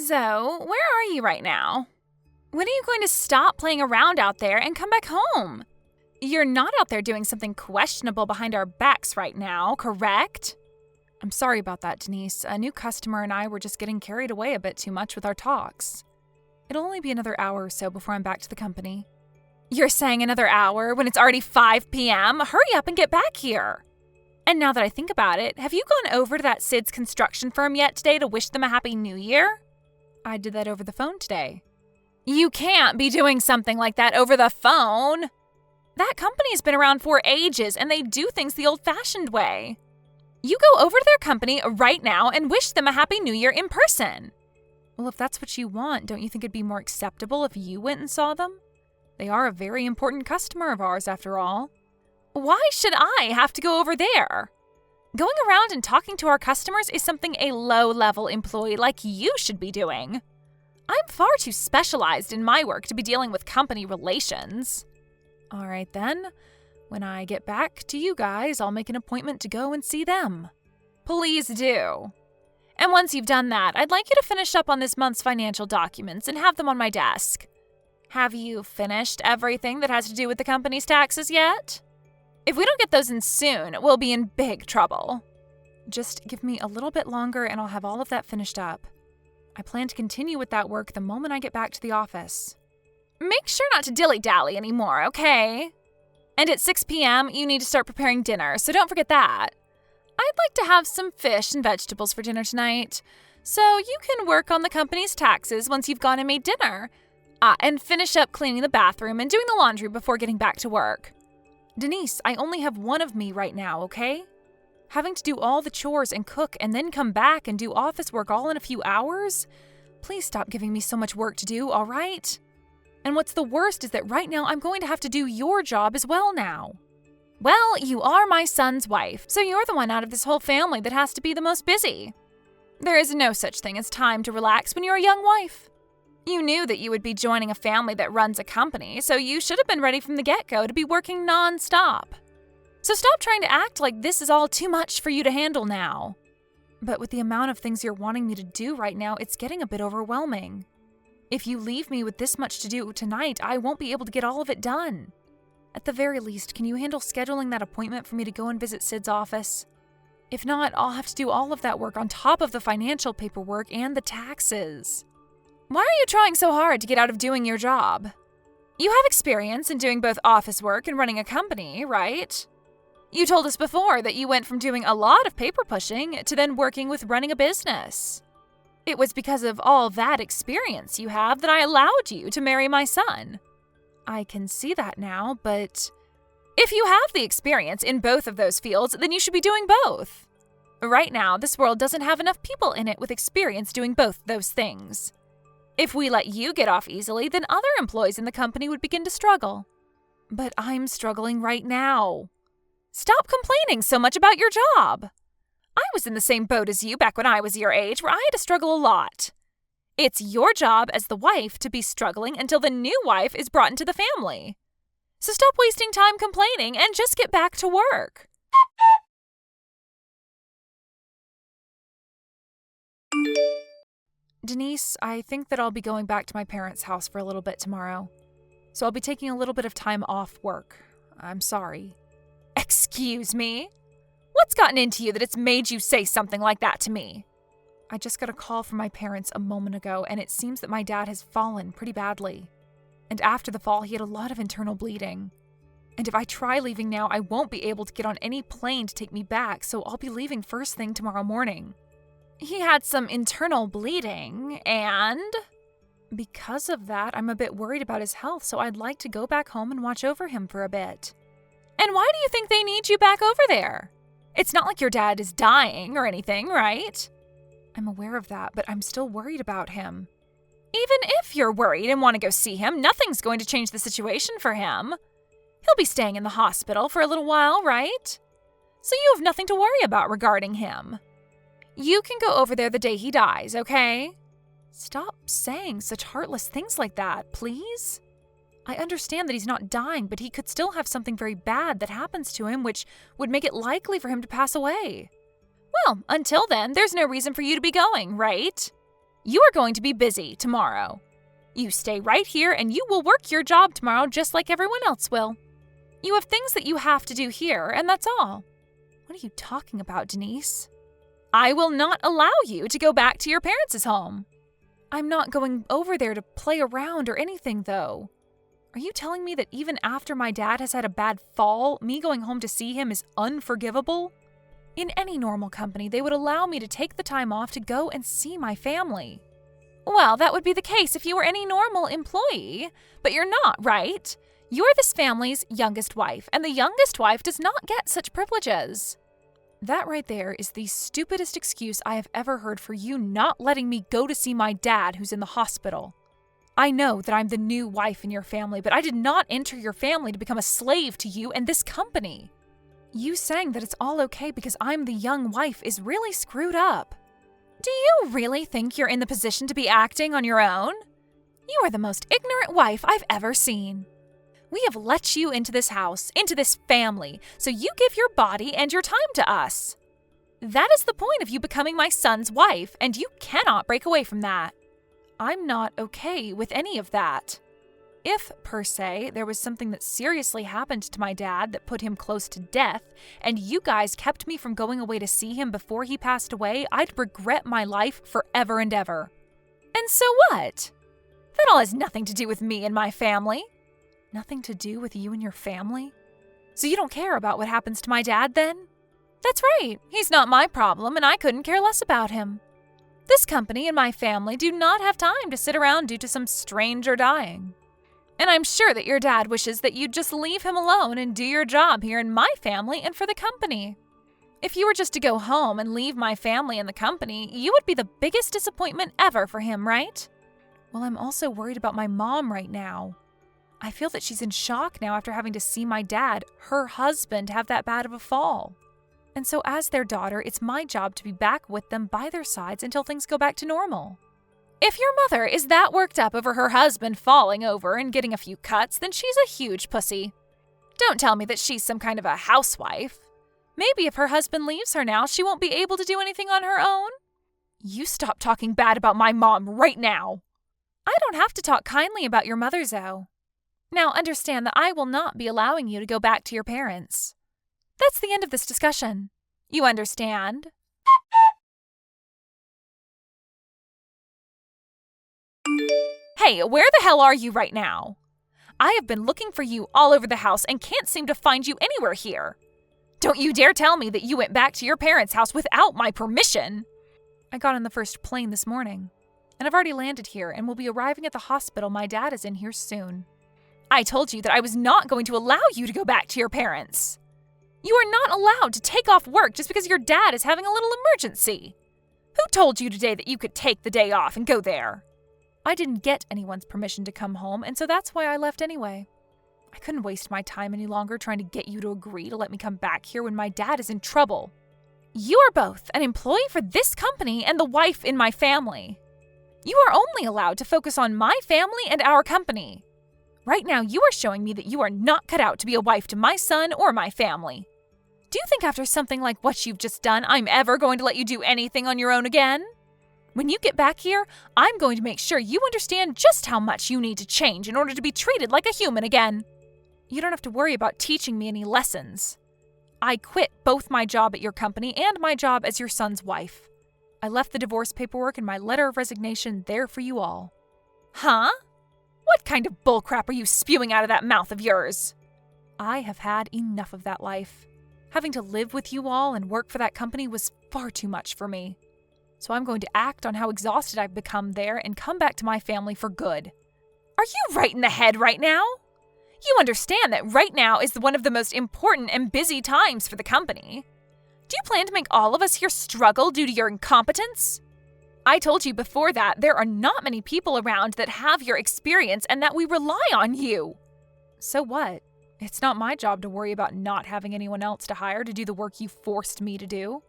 Zoe, where are you right now? When are you going to stop playing around out there and come back home? You're not out there doing something questionable behind our backs right now, correct? I'm sorry about that, Denise. A new customer and I were just getting carried away a bit too much with our talks. It'll only be another hour or so before I'm back to the company. You're saying another hour when it's already 5 p.m.? Hurry up and get back here. And now that I think about it, have you gone over to that Sid's construction firm yet today to wish them a Happy New Year? I did that over the phone today. You can't be doing something like that over the phone. That company's been around for ages and they do things the old-fashioned way. You go over to their company right now and wish them a Happy New Year in person. Well, if that's what you want, don't you think it'd be more acceptable if you went and saw them? They are a very important customer of ours, after all. Why should I have to go over there? Going around and talking to our customers is something a low-level employee like you should be doing. I'm far too specialized in my work to be dealing with company relations. All right, then. When I get back to you guys, I'll make an appointment to go and see them. Please do. And once you've done that, I'd like you to finish up on this month's financial documents and have them on my desk. Have you finished everything that has to do with the company's taxes yet? If we don't get those in soon, we'll be in big trouble. Just give me a little bit longer and I'll have all of that finished up. I plan to continue with that work the moment I get back to the office. Make sure not to dilly-dally anymore, okay? And at 6 p.m., you need to start preparing dinner, so don't forget that. I'd like to have some fish and vegetables for dinner tonight, so you can work on the company's taxes once you've gone and made dinner. And finish up cleaning the bathroom and doing the laundry before getting back to work. Denise, I only have one of me right now, okay? Having to do all the chores and cook and then come back and do office work all in a few hours? Please stop giving me so much work to do, all right? And what's the worst is that right now I'm going to have to do your job as well now. Well, you are my son's wife, so you're the one out of this whole family that has to be the most busy. There is no such thing as time to relax when you're a young wife. You knew that you would be joining a family that runs a company, so you should have been ready from the get-go to be working non-stop. So stop trying to act like this is all too much for you to handle now. But with the amount of things you're wanting me to do right now, it's getting a bit overwhelming. If you leave me with this much to do tonight, I won't be able to get all of it done. At the very least, can you handle scheduling that appointment for me to go and visit Sid's office? If not, I'll have to do all of that work on top of the financial paperwork and the taxes. Why are you trying so hard to get out of doing your job? You have experience in doing both office work and running a company, right? You told us before that you went from doing a lot of paper pushing to then working with running a business. It was because of all that experience you have that I allowed you to marry my son. I can see that now, but if you have the experience in both of those fields, then you should be doing both. Right now, this world doesn't have enough people in it with experience doing both those things. If we let you get off easily, then other employees in the company would begin to struggle. But I'm struggling right now. Stop complaining so much about your job. I was in the same boat as you back when I was your age, where I had to struggle a lot. It's your job as the wife to be struggling until the new wife is brought into the family. So stop wasting time complaining and just get back to work. Denise, I think that I'll be going back to my parents' house for a little bit tomorrow. So I'll be taking a little bit of time off work. I'm sorry. Excuse me? What's gotten into you that it's made you say something like that to me? I just got a call from my parents a moment ago, and it seems that my dad has fallen pretty badly. And after the fall, he had a lot of internal bleeding. And if I try leaving now, I won't be able to get on any plane to take me back, so I'll be leaving first thing tomorrow morning. He had some internal bleeding, and because of that, I'm a bit worried about his health, so I'd like to go back home and watch over him for a bit. And why do you think they need you back over there? It's not like your dad is dying or anything, right? I'm aware of that, but I'm still worried about him. Even if you're worried and want to go see him, nothing's going to change the situation for him. He'll be staying in the hospital for a little while, right? So you have nothing to worry about regarding him. You can go over there the day he dies, okay? Stop saying such heartless things like that, please. I understand that he's not dying, but he could still have something very bad that happens to him, which would make it likely for him to pass away. Well, until then, there's no reason for you to be going, right? You are going to be busy tomorrow. You stay right here and you will work your job tomorrow just like everyone else will. You have things that you have to do here, and that's all. What are you talking about, Denise? I will not allow you to go back to your parents' home. I'm not going over there to play around or anything, though. Are you telling me that even after my dad has had a bad fall, me going home to see him is unforgivable? In any normal company, they would allow me to take the time off to go and see my family. Well, that would be the case if you were any normal employee, but you're not, right? You're this family's youngest wife, and the youngest wife does not get such privileges. That right there is the stupidest excuse I have ever heard for you not letting me go to see my dad who's in the hospital. I know that I'm the new wife in your family, but I did not enter your family to become a slave to you and this company. You saying that it's all okay because I'm the young wife is really screwed up. Do you really think you're in the position to be acting on your own? You are the most ignorant wife I've ever seen. We have let you into this house, into this family, so you give your body and your time to us. That is the point of you becoming my son's wife, and you cannot break away from that. I'm not okay with any of that. If, per se, there was something that seriously happened to my dad that put him close to death, and you guys kept me from going away to see him before he passed away, I'd regret my life forever and ever. And so what? That all has nothing to do with me and my family. Nothing to do with you and your family? So you don't care about what happens to my dad, then? That's right. He's not my problem, and I couldn't care less about him. This company and my family do not have time to sit around due to some stranger dying. And I'm sure that your dad wishes that you'd just leave him alone and do your job here in my family and for the company. If you were just to go home and leave my family and the company, you would be the biggest disappointment ever for him, right? Well, I'm also worried about my mom right now. I feel that she's in shock now after having to see my dad, her husband, have that bad of a fall. And so as their daughter, it's my job to be back with them by their sides until things go back to normal. If your mother is that worked up over her husband falling over and getting a few cuts, then she's a huge pussy. Don't tell me that she's some kind of a housewife. Maybe if her husband leaves her now, she won't be able to do anything on her own. You stop talking bad about my mom right now. I don't have to talk kindly about your mother, Zoe. Now understand that I will not be allowing you to go back to your parents. That's the end of this discussion. You understand? Hey, where the hell are you right now? I have been looking for you all over the house and can't seem to find you anywhere here. Don't you dare tell me that you went back to your parents' house without my permission. I got on the first plane this morning, and I've already landed here and will be arriving at the hospital my dad is in here soon. I told you that I was not going to allow you to go back to your parents. You are not allowed to take off work just because your dad is having a little emergency. Who told you today that you could take the day off and go there? I didn't get anyone's permission to come home, and so that's why I left anyway. I couldn't waste my time any longer trying to get you to agree to let me come back here when my dad is in trouble. You are both an employee for this company and the wife in my family. You are only allowed to focus on my family and our company. Right now, you are showing me that you are not cut out to be a wife to my son or my family. Do you think after something like what you've just done, I'm ever going to let you do anything on your own again? When you get back here, I'm going to make sure you understand just how much you need to change in order to be treated like a human again. You don't have to worry about teaching me any lessons. I quit both my job at your company and my job as your son's wife. I left the divorce paperwork and my letter of resignation there for you all. Huh? What kind of bullcrap are you spewing out of that mouth of yours? I have had enough of that life. Having to live with you all and work for that company was far too much for me. So I'm going to act on how exhausted I've become there and come back to my family for good. Are you right in the head right now? You understand that right now is one of the most important and busy times for the company. Do you plan to make all of us here struggle due to your incompetence? I told you before that there are not many people around that have your experience and that we rely on you. So what? It's not my job to worry about not having anyone else to hire to do the work you forced me to do.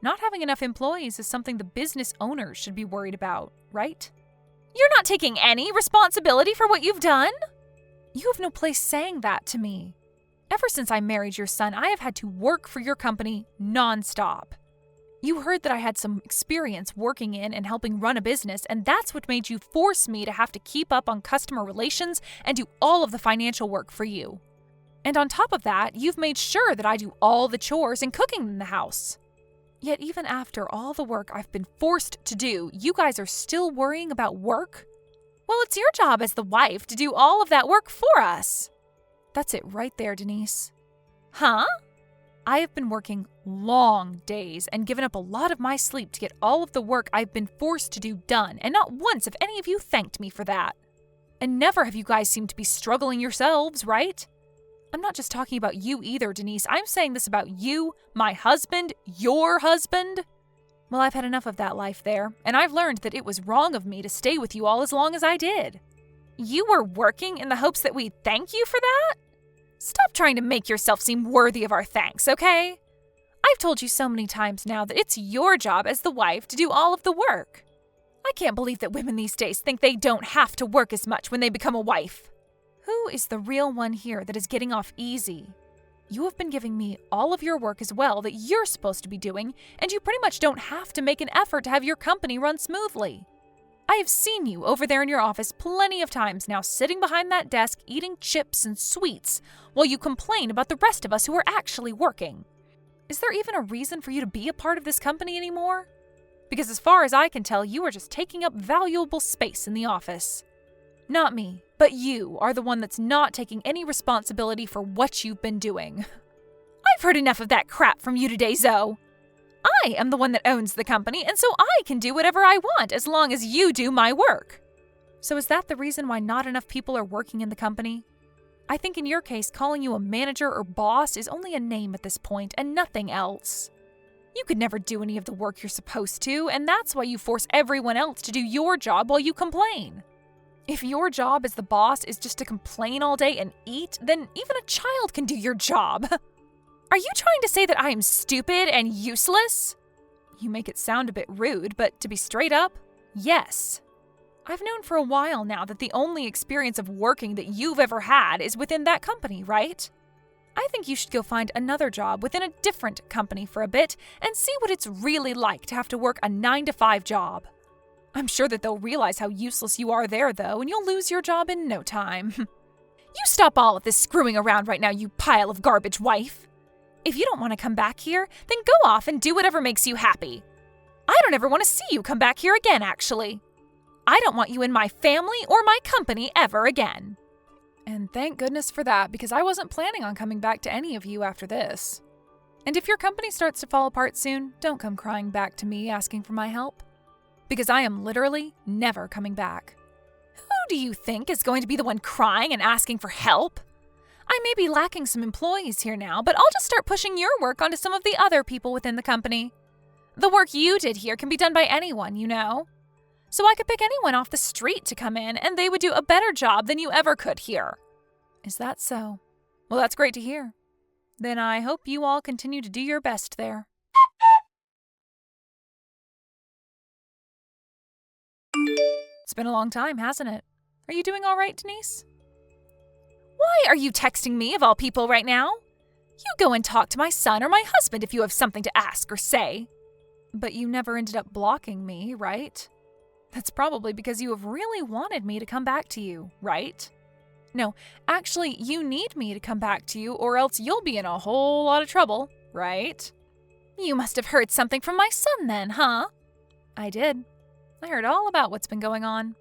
Not having enough employees is something the business owners should be worried about, right? You're not taking any responsibility for what you've done? You have no place saying that to me. Ever since I married your son, I have had to work for your company nonstop. You heard that I had some experience working in and helping run a business, and that's what made you force me to have to keep up on customer relations and do all of the financial work for you. And on top of that, you've made sure that I do all the chores and cooking in the house. Yet even after all the work I've been forced to do, you guys are still worrying about work? Well, it's your job as the wife to do all of that work for us. That's it right there, Denise. Huh? I have been working long days and given up a lot of my sleep to get all of the work I've been forced to do done, and not once have any of you thanked me for that. And never have you guys seemed to be struggling yourselves, right? I'm not just talking about you either, Denise. I'm saying this about you, my husband, your husband. Well, I've had enough of that life there, and I've learned that it was wrong of me to stay with you all as long as I did. You were working in the hopes that we'd thank you for that? Stop trying to make yourself seem worthy of our thanks, okay? I've told you so many times now that it's your job as the wife to do all of the work. I can't believe that women these days think they don't have to work as much when they become a wife. Who is the real one here that is getting off easy? You have been giving me all of your work as well that you're supposed to be doing, and you pretty much don't have to make an effort to have your company run smoothly. I have seen you over there in your office plenty of times now, sitting behind that desk eating chips and sweets while you complain about the rest of us who are actually working. Is there even a reason for you to be a part of this company anymore? Because as far as I can tell, you are just taking up valuable space in the office. Not me, but you are the one that's not taking any responsibility for what you've been doing. I've heard enough of that crap from you today, Zoe. I am the one that owns the company, and so I can do whatever I want as long as you do my work. So is that the reason why not enough people are working in the company? I think in your case, calling you a manager or boss is only a name at this point and nothing else. You could never do any of the work you're supposed to, and that's why you force everyone else to do your job while you complain. If your job as the boss is just to complain all day and eat, then even a child can do your job. Are you trying to say that I am stupid and useless? You make it sound a bit rude, but to be straight up, yes. I've known for a while now that the only experience of working that you've ever had is within that company, right? I think you should go find another job within a different company for a bit and see what it's really like to have to work a 9-to-5 job. I'm sure that they'll realize how useless you are there, though, and you'll lose your job in no time. You stop all of this screwing around right now, you pile of garbage wife. If you don't want to come back here, then go off and do whatever makes you happy. I don't ever want to see you come back here again, actually. I don't want you in my family or my company ever again. And thank goodness for that, because I wasn't planning on coming back to any of you after this. And if your company starts to fall apart soon, don't come crying back to me asking for my help. Because I am literally never coming back. Who do you think is going to be the one crying and asking for help? I may be lacking some employees here now, but I'll just start pushing your work onto some of the other people within the company. The work you did here can be done by anyone, you know. So I could pick anyone off the street to come in, and they would do a better job than you ever could here. Is that so? Well, that's great to hear. Then I hope you all continue to do your best there. It's been a long time, hasn't it? Are you doing all right, Denise? Why are you texting me, of all people, right now? You go and talk to my son or my husband if you have something to ask or say. But you never ended up blocking me, right? That's probably because you have really wanted me to come back to you, right? No, actually, you need me to come back to you, or else you'll be in a whole lot of trouble, right? You must have heard something from my son then, huh? I did. I heard all about what's been going on.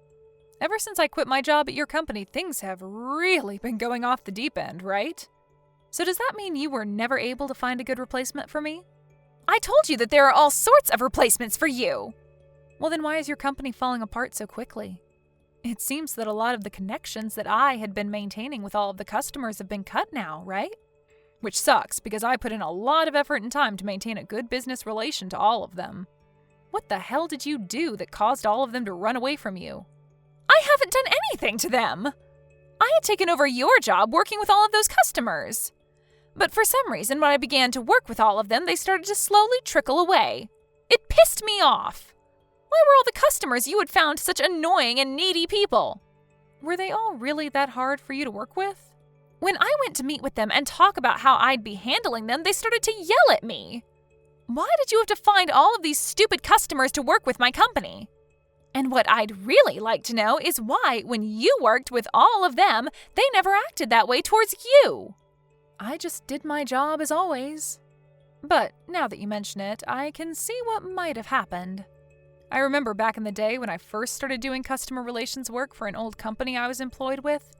Ever since I quit my job at your company, things have really been going off the deep end, right? So does that mean you were never able to find a good replacement for me? I told you that there are all sorts of replacements for you. Well, then why is your company falling apart so quickly? It seems that a lot of the connections that I had been maintaining with all of the customers have been cut now, right? Which sucks, because I put in a lot of effort and time to maintain a good business relation to all of them. What the hell did you do that caused all of them to run away from you? I haven't done anything to them. I had taken over your job working with all of those customers. But for some reason, when I began to work with all of them, they started to slowly trickle away. It pissed me off. Why were all the customers you had found such annoying and needy people? Were they all really that hard for you to work with? When I went to meet with them and talk about how I'd be handling them, they started to yell at me. Why did you have to find all of these stupid customers to work with my company? And what I'd really like to know is why, when you worked with all of them, they never acted that way towards you. I just did my job as always. But now that you mention it, I can see what might have happened. I remember back in the day when I first started doing customer relations work for an old company I was employed with,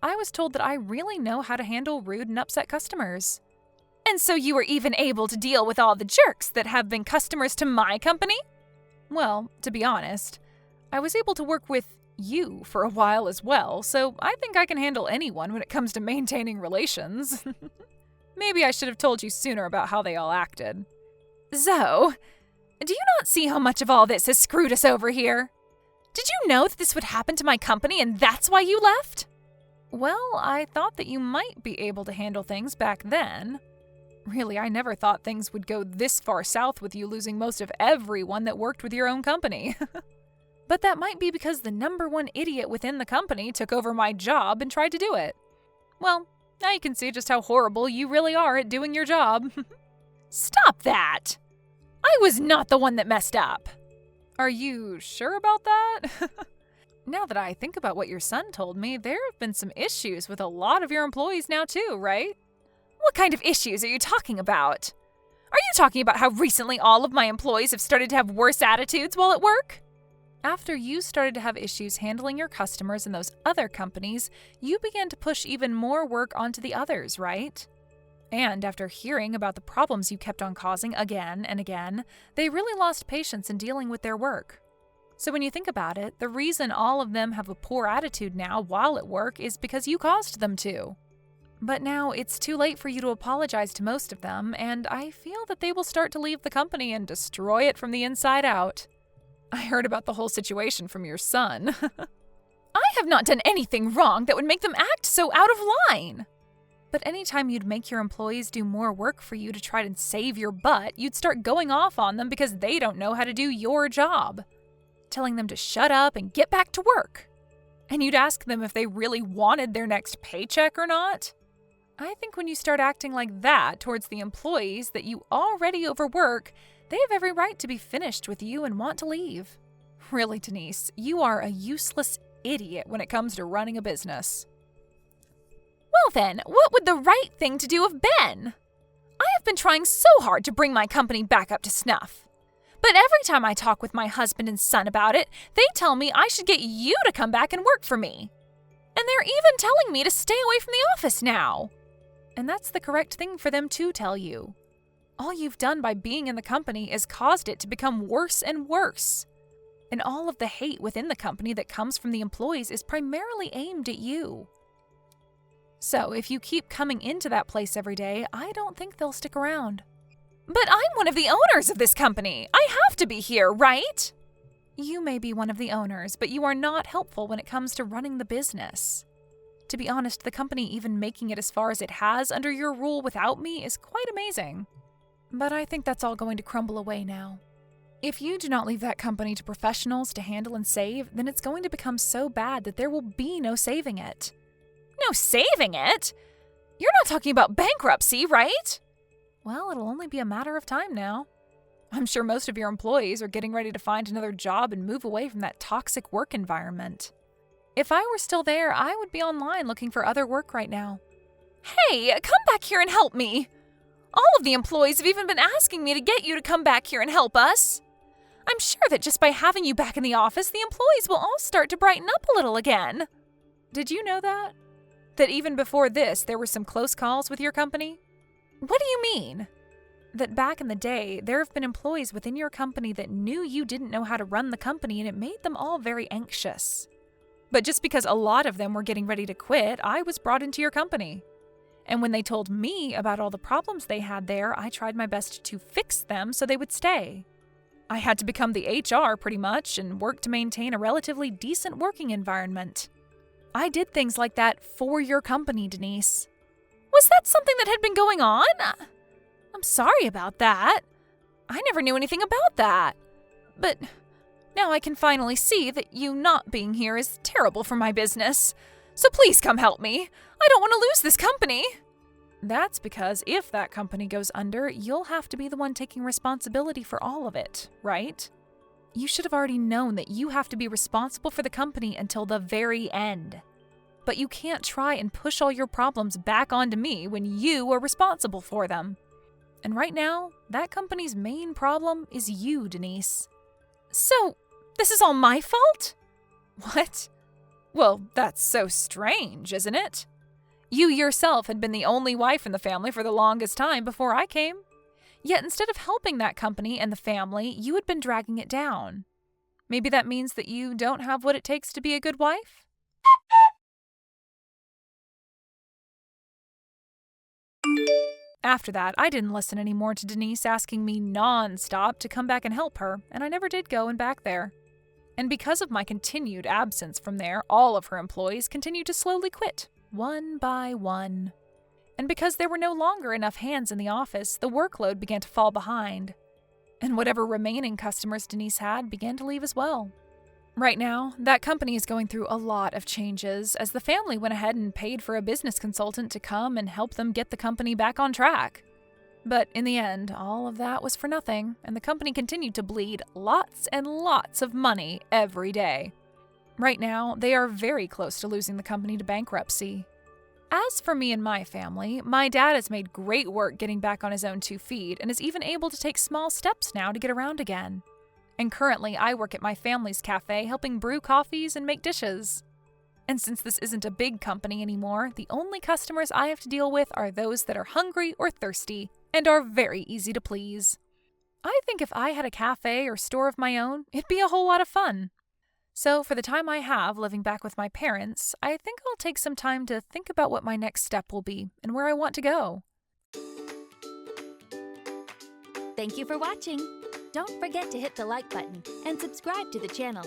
I was told that I really know how to handle rude and upset customers. And so you were even able to deal with all the jerks that have been customers to my company? Well, to be honest, I was able to work with you for a while as well, so I think I can handle anyone when it comes to maintaining relations. Maybe I should have told you sooner about how they all acted. Zoe, do you not see how much of all this has screwed us over here? Did you know that this would happen to my company and that's why you left? Well, I thought that you might be able to handle things back then. Really, I never thought things would go this far south with you losing most of everyone that worked with your own company. But that might be because the number one idiot within the company took over my job and tried to do it. Well, now you can see just how horrible you really are at doing your job. Stop that! I was not the one that messed up. Are you sure about that? Now that I think about what your son told me, there have been some issues with a lot of your employees now too, right? What kind of issues are you talking about? Are you talking about how recently all of my employees have started to have worse attitudes while at work? After you started to have issues handling your customers in those other companies, you began to push even more work onto the others, right? And after hearing about the problems you kept on causing again and again, they really lost patience in dealing with their work. So when you think about it, the reason all of them have a poor attitude now while at work is because you caused them to. But now it's too late for you to apologize to most of them, and I feel that they will start to leave the company and destroy it from the inside out. I heard about the whole situation from your son. I have not done anything wrong that would make them act so out of line. But anytime you'd make your employees do more work for you to try to save your butt, you'd start going off on them because they don't know how to do your job, telling them to shut up and get back to work. And you'd ask them if they really wanted their next paycheck or not. I think when you start acting like that towards the employees that you already overwork, they have every right to be finished with you and want to leave. Really, Denise, you are a useless idiot when it comes to running a business. Well then, what would the right thing to do have been? I have been trying so hard to bring my company back up to snuff. But every time I talk with my husband and son about it, they tell me I should get you to come back and work for me. And they're even telling me to stay away from the office now. And that's the correct thing for them to tell you. All you've done by being in the company is caused it to become worse and worse. And all of the hate within the company that comes from the employees is primarily aimed at you. So if you keep coming into that place every day, I don't think they'll stick around. But I'm one of the owners of this company. I have to be here, right? You may be one of the owners, but you are not helpful when it comes to running the business. To be honest, the company even making it as far as it has under your rule without me is quite amazing. But I think that's all going to crumble away now. If you do not leave that company to professionals to handle and save, then it's going to become so bad that there will be no saving it. No saving it? You're not talking about bankruptcy, right? Well, it'll only be a matter of time now. I'm sure most of your employees are getting ready to find another job and move away from that toxic work environment. If I were still there, I would be online looking for other work right now. Hey, come back here and help me! All of the employees have even been asking me to get you to come back here and help us. I'm sure that just by having you back in the office, the employees will all start to brighten up a little again. Did you know that? That even before this, there were some close calls with your company? What do you mean? That back in the day, there have been employees within your company that knew you didn't know how to run the company, and it made them all very anxious. But just because a lot of them were getting ready to quit, I was brought into your company. And when they told me about all the problems they had there, I tried my best to fix them so they would stay. I had to become the HR pretty much and work to maintain a relatively decent working environment. I did things like that for your company, Denise. Was that something that had been going on? I'm sorry about that. I never knew anything about that. But now I can finally see that you not being here is terrible for my business. So please come help me. I don't want to lose this company. That's because if that company goes under, you'll have to be the one taking responsibility for all of it, right? You should have already known that you have to be responsible for the company until the very end. But you can't try and push all your problems back onto me when you are responsible for them. And right now, that company's main problem is you, Denise. So, this is all my fault? What? Well, that's so strange, isn't it? You yourself had been the only wife in the family for the longest time before I came. Yet instead of helping that company and the family, you had been dragging it down. Maybe that means that you don't have what it takes to be a good wife? After that, I didn't listen anymore to Denise asking me non-stop to come back and help her, and I never did go and back there. And because of my continued absence from there, all of her employees continued to slowly quit, one by one. And because there were no longer enough hands in the office, the workload began to fall behind. And whatever remaining customers Denise had began to leave as well. Right now, that company is going through a lot of changes as the family went ahead and paid for a business consultant to come and help them get the company back on track. But in the end, all of that was for nothing, and the company continued to bleed lots and lots of money every day. Right now, they are very close to losing the company to bankruptcy. As for me and my family, my dad has made great work getting back on his own 2 feet and is even able to take small steps now to get around again. And currently, I work at my family's cafe helping brew coffees and make dishes. And since this isn't a big company anymore, the only customers I have to deal with are those that are hungry or thirsty and are very easy to please. I think if I had a cafe or store of my own, it'd be a whole lot of fun. So for the time I have living back with my parents, I think I'll take some time to think about what my next step will be and where I want to go. Thank you for watching. Don't forget to hit the like button and subscribe to the channel.